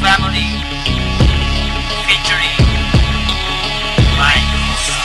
Family featuring Mike Rosa.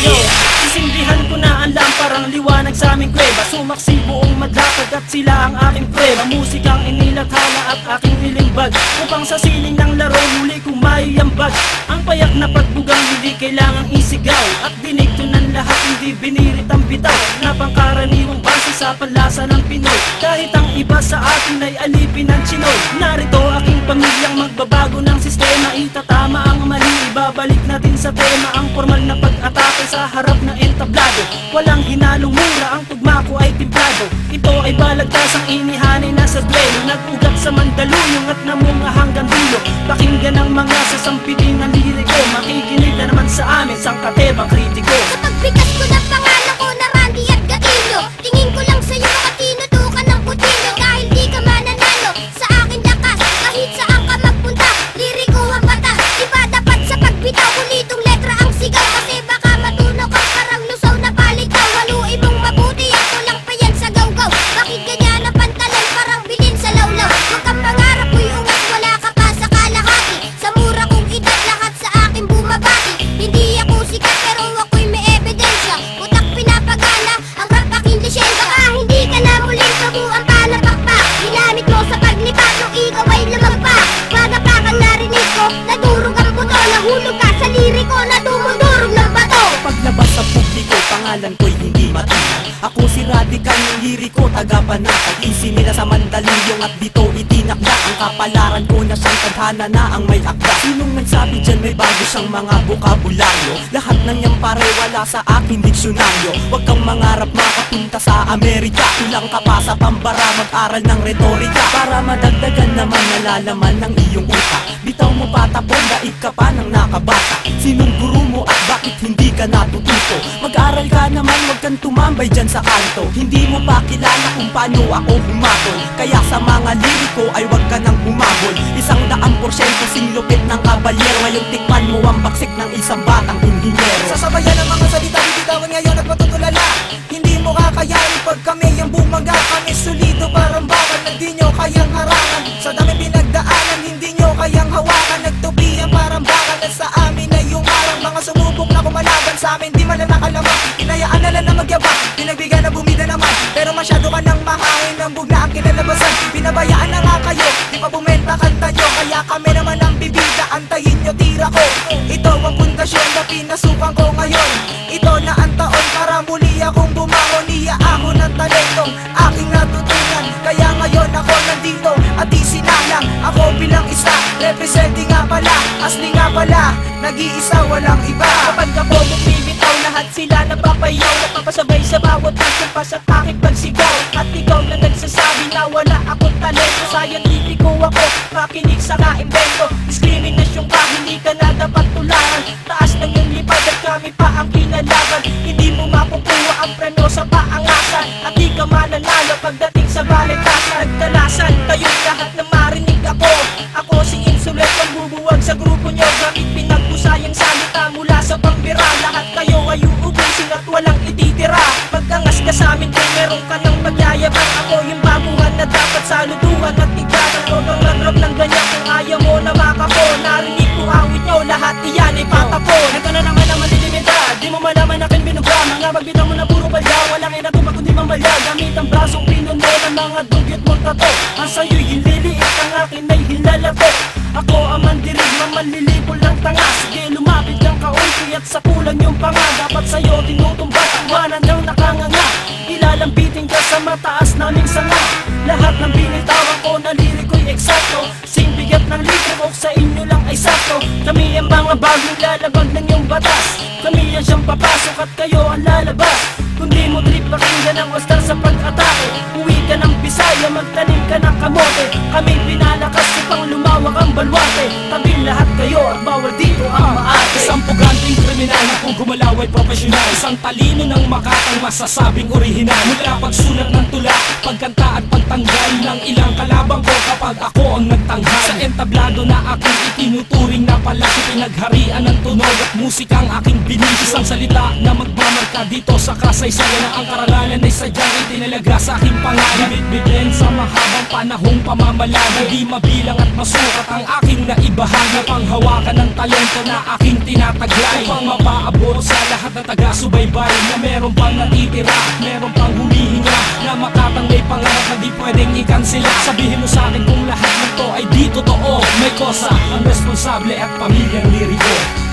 Yo, sisindihan ko na ang lamparang liwanag sa aming kuweba. Sumaksi buong madlakad at sila ang aking prueba. Musikang inilathala at aking nilimbag, upang sa siling ng laro muli kong maiambag. Ang payak na pagbugang hindi kailangang isigaw, at dinig ng lahat hindi binirit ang bitaw, na pangkaraniwang base sa panlasa ng Pinoy. Kahit ang iba sa atin ay alipin ng Chinoy, narito aking pamilyang magbabago ng sistema. Itatama ang mali, ibabalik natin sa tema ang formal na pag-atake sa harap na entablado. Walang hinalong mura, ang tugma ko ay timplado. Ito ay balagtasang inihanay na sa duelo, nag-ugat sa Mandaluyong at namunga hanggang dulo. Pakinggan ang mga sasampitin ng liriko, makikinig na naman sa amin sang katebang kritiko. Sa pagbigas ko ng pangalan ko na Randy at Gatilo, tingin ko lang sa'yo makatinutukan ng kutsilyo. Dahil di ka mananalo sa akin lakas, kahit saan ka magpunta, liriko ang batas. Iba dapat sa pagbitaw, ulitong letra ang sigaw, kasi baka matunaw kang parang lusaw na palitaw. Haluin mong mabuti, ako lang pa yan sa gawgaw. Bakit ganyan na pantalan, parang bilin sa lawlaw? Huwag kang mangarap, uy ungat, wala ka pa sa kalahati. Sa mura kong edad, lahat sa akin bumabati. Hindi ako sikat pero ako'y may ebidensya. Utak pinapagana, ang rap aking lisensya. Baka hindi ka na muling kabuang palapakpak, ginamit mo sa paglipat nung ikaw ay lumagpa. Magapakan narinig ko, nadurog ang buto. Nahulog ka sa liriko, na dumudurog ng bato. Paglabas sa publiko, pangalan ko'y hindi matinan. Ako si Radical ng liriko, taga-panatag. Isinila sa Mandaluyong at dito itinakda. Ang kapalaran ko na siyang tadhana na ang may akda. Sinong nagsabi dyan may bago siyang mga bukabularyo? Lahat ng niyang pare wala sa aking diksyonaryo. Huwag kang mangarap makapunta sa Amerika, kulang ka pa sa pambara, mag-aral ng retorika, para madagdagan naman nalalaman ng iyong utak. Bitaw mo patapon, daig ka pa ng nakabata. Sinong guru mo at bakit hindi ka natututo? Mag-aral ka naman, huwag kang tumambay dyan sa kanto. Hindi mo pa kilala kung paano ako humabol, kaya sa mga liriko ay huwag ka nang humabol. 100% singlupit ng kabalyero, ngayon tikman mo ang baksik ng isang batang inhinyero. Sasabayan ng mga salita, bibitawan ngayon at matutulala. Hindi mo kakayanin pag kami ang bumaga. Kami solido parang bakal na di nyo kayang harangan. Sa dami pinagdaanan, hindi nyo kayang hawakan. Nagtubihan parang bakal at sa amin ay yung arang. Mga sumubok na kumalaban sa amin, di man na nakalamang. Hinayaan na lang na magyabang, pinagbigyan na bumida naman. Pero masyado ka nang mahangin, ang bugna ang kinalabasan. Pinabayaan na nga kayo, di pa bumenta kanta nyo. Kaya kami naman ang bibida, antayin nyo tira ko. Ito ang pundasyon na pinasukan ko ngayon. Ito na ang taon para muli akong bumangon. Iyaahon ng talentong aking natutunan. Kaya ngayon ako nandito at isinalang ako bilang isa, representing nga pala, asli nga pala, nag-iisa walang iba. Kapag ako bumibitaw, lahat sila napapayaw, napapasabay sa bawat pagsampas at aking pagsigaw. At ikaw na nagsasabi na wala akong talento, scientifico ako, makinig sa kaimbento. Diskriminasyon ka, hindi ka na dapat tularan. Taas ng iyong lipad at kami pa ang kinalaban. Hindi mo makukuha ang preno sa paangasan, at di ka mananalo pagdating sa balitasan. Nagdalasan kayong lahat na marinig ako. Ako si Insulet, ang bubuwag sa grupo nyo. Gamit pinagbusayang salita mula sa pambira. Lahat kayo ay uubusin at walang ititira. Pagkangas ka sa amin kung meron ka ng magyayabang. Ako yung baguhan na dapat saluduhan at tigatan. Huwag kang lanrap ng ganyan kung ayaw mo na makako. Narinig ko awit nyo, lahat iyan ay patapon. Ito na naman ang malilimita, di mo malaman akin binuga. Mga magbitaw mo na puro balya, walang inatuma kundi mambalya. Gamit ang brasong pinuno ng mga dugyot mong tato. Ang sa'yo'y hililiit, ang akin ay hilalako. Ako ang mandirig, mamanlilipol ng tanga. Sige lumapit ng kaunti at sa kulang yung panga. Dapat sa'yo tinutumba, tawanan ng nakanganga. Ilalambitin ka sa mataas naming sanga. Lahat ng binitawan ko na liriko'y eksakto. Sing bigat ng litro sa inyo lang ay sakto. Kami ang mga bagong lalabag ng iyong batas. Kami ang siyang papasok at kayo ang lalabas. Kundi mo trip pakinggan ang wastar sa pag-atake. Uwi ka ng Bisaya, magtanim ka ng kamote. Kaming pinalakas upang lumawak ang balwarte. Tabi lahat kayo at bawal dito ang maate. Isang puganting kriminal na kung gumalaw ay profesional. Isang talino ng makatang masasabing orihinal. Mula pagsulat ng tula, pagkanta at pagtanggal ng ilang kalabang ko kapag ako ang nagtanghal. Sa entablado na aking itinuturing na palaki, pinagharian ng tunog at musikang aking binis. Isang salita na magmamarka dito sa kasaysayan, na ang karangalan ay sadyang itinalaga sa aking pangalan. Bibit-bitin sa mahabang panahon mahong pamamalagi. Di mabilang at masukat ang aking naibahagi. Panghawakan ng talento na aking tinataglay, upang mapaabot sa lahat na taga-subaybay na meron pang natitira, meron pang humihinga, na makatang may pangarap na di pwedeng ikansila. Sabihin mo sa akin kung lahat ng to ay di totoo. May kosa ang responsable at pamilyang liriko.